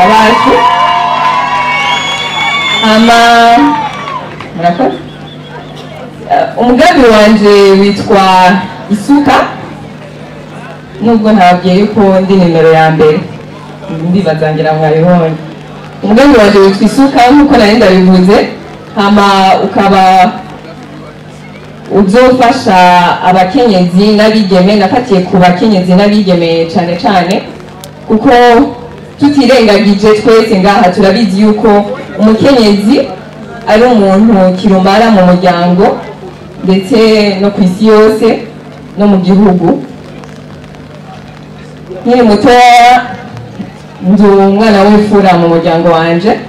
abacu murakoze. Umugambi wanje witwa Isuka, nubwo ntabwiye yuko ndi nimero ya mbere, ndibaza ngira mwabibonye. Umugambi wanje witwa Isuka nk'uko nari ndabivuze, ukaba uzofasha abakenyezi n'abigeme. Nafatiye ku bakenyezi n'abigeme cyane cyane kuko tutirengagije twese ngaha turabizi yuko umukenyezi ari umuntu kirumara mu muryango ndetse no ku isi yose no mu gihugu. Nkiri mutoya ndi umwana w'imfura mu muryango wanje,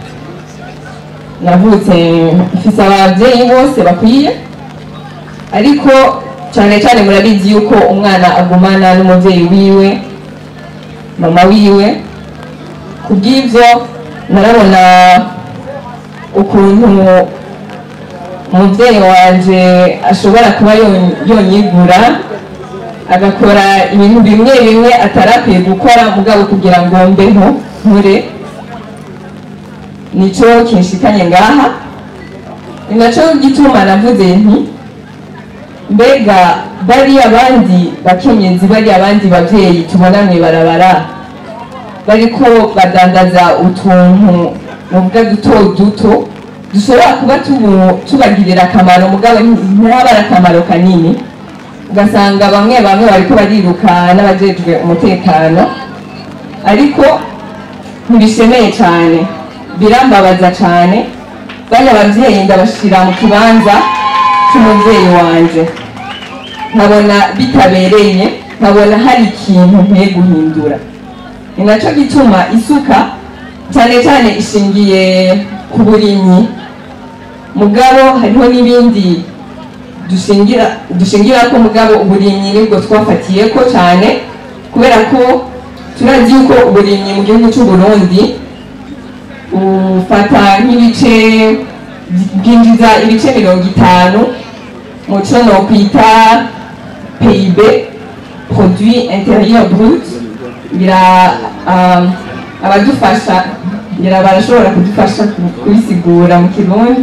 navutse mfise ababyeyi bose bakwiye, ariko cyane cyane murabizi yuko umwana agumana n'umubyeyi wiwe, mama wiwe. Kubw'ivyo narabona ukuntu umubyeyi wanje ashobora kuba yonyigura agakora ibintu bimwe bimwe atarakwiye gukora mugabo kugira ngo mbeho nkure. Nico kinshikanye ngaha, ni naco gituma navuze nti mbega bari abandi bakenyezi, bari abandi bavyeyi tubona mw'ibarabara bariko badandaza utuntu muvuga duto duto dushobora kuba tubagirira akamaro mugabo ntabara akamaro kanini, ugasanga bamwe bariko bariruka n'abajejwe umutekano, ariko ntibishemeye cyane, birambabaza cyane. Banya abavyeyi ndabashira mu kibanza cy'umuvyeyi wanje, nkabona bitabereye, nkabona hari ikintu nkwiye guhindura. Ni naco gituma Isuka cyane cyane ishingiye ku burimyi, mugabo hariho n'ibindi dushingira ko mugabo uburimyi nibwo twafatiyeko cyane, kubera ko turazi yuko uburimyi mu gihugu cy'u Burundi ufata nk'ibice, bwinjiza ibice 50 mu cyo no kwita PIB, produit intérieur brut. Ngira abadufasha ngira barashobora kudufasha kubisigura mu Kirundi.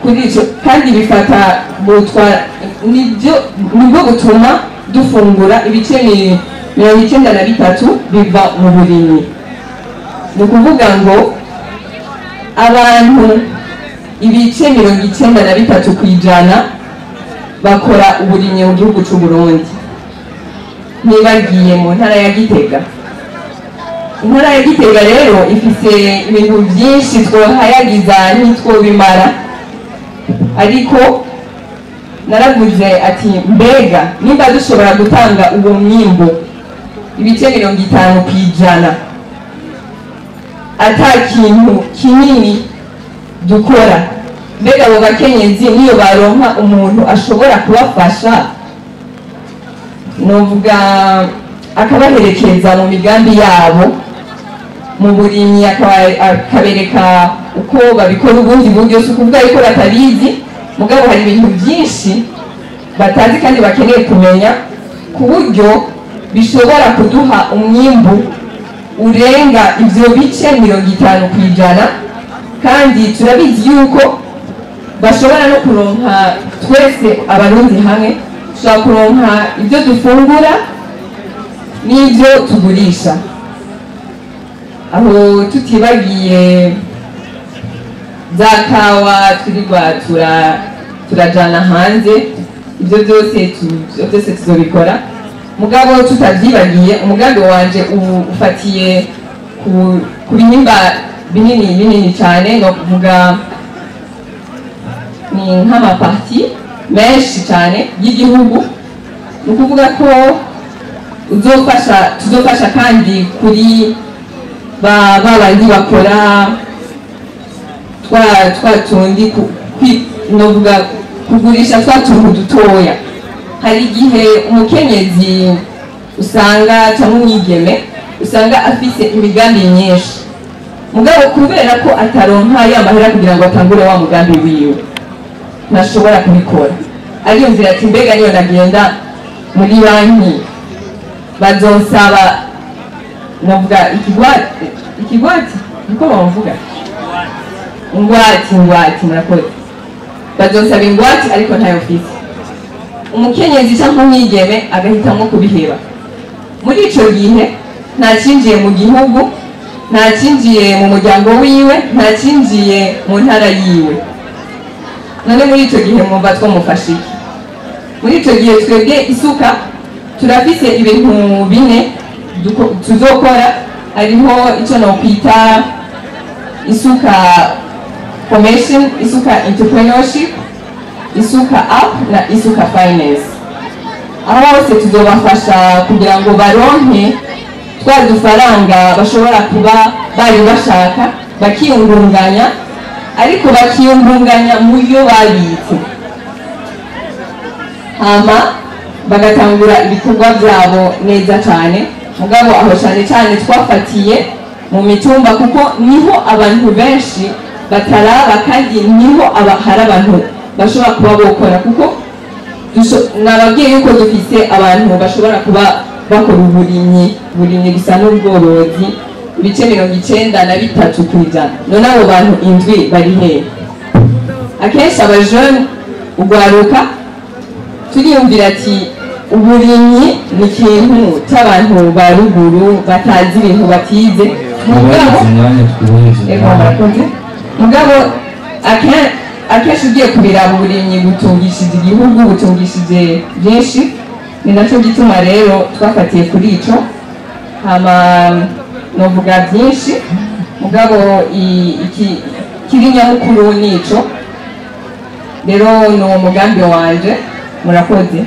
Kuri ico kandi bifata nibwo gutuma dufungura ibice 93 biva mu burimyi. Ni ukuvuga ngo abantu ibice 93 kw'ijana bakora uburimyi mu gihugu cy'u Burundi. Nibagiye mu ntara ya Gitega. Intara ya Gitega rero ifise ibintu byinshi twohayagiza ntitwobimara, ariko naravuze ati mbega nimba dushobora gutanga uwo mwimbo ibice 50 kw'ijana ata kintu kinini dukora, mbega abo bakenyezi niyo baronka umuntu ashobora kubafasha, novuga akabaherekeza mu migambi yabo mu burimyi, akabereka uko babikora ubundi buryo. Si ukuvuga yuko batabizi, mugabo hari ibintu byinshi batazi kandi bakeneye kumenya, ku buryo bishobora kuduha umwimbu urenga ivyo bice 50 kw'ijana. Kandi turabizi yuko bashobora no kuronka, twese abarundi hamwe dushobora kuronka ibyo dufungura n'ibyo tugurisha, aho tutibagiye za kawa twirirwa turajana hanze. Ibyo byose tuzobikora, mugabo tutavyibagiye umugambi wanje ufatiye ku bihimba binini cyane, no kuvuga ni nk'amaparti menshi cyane y'igihugu. Ni ukuvuga ko tuzofasha kandi kuri babandi bakora twa tundi novuga kugurisha twa tuntu dutoya. Hari igihe umukenyezi usanga cyangwa umwigeme usanga afise imigambi myinshi, mugabo kubera ko ataronka y'amahera kugira ngo atangure wa mugambi wiwe ntashobora kubikora. Ariyumvira ati mbega niyo nagenda muri banki bazonsaba novuga ikigwati niko bavuga ingwati murakoze bazosaba ingwati ariko ntayo mfise umukenyezi cyangwa umwigeme agahitamo kubiheba muri ico gihe ntacinjiye mu gihugu ntacinjiye mu muryango wiwe ntacinjiye mu ntara yiwe none muri ico gihe mwumva twamufasha iki muri ico gihe twebwe isuka turafise ibintu bine tuzokora hariho ico nokwita isuka formation isuka entrepreneurship isuka up na isuka finance aho hose tuzobafasha kugira ngo baronke twa dufaranga bashobora kuba bari bashaka bakiyungunganya ariko bakiyungunganya mu byo babitse hama bagatangura ibikorwa byabo neza cyane mugabo aho cyane twafatiye mu mitumba kuko niho abantu benshi bataraba kandi niho hari abantu bashobora kuba bokora kuko nababwiye yuko dufise abantu bashobora kuba bakora uburimyi gusa n'ubworozi ibice 93%. none abo bantu indwi bari hehe akenshi abajene ugwaruka turiyumvira ati uburimyi ni ikintu cy'abantu ba ruguru batazi ibintu batize mugabo akenshi ugiye kubiraba uburimyi butungishije igihugu butungishije byinshi ni nacyo gituma rero twafatiye kuri ico hama novuga byinshi mugabo kiri nyamukuru nico rero ni umugambi wanje murakoze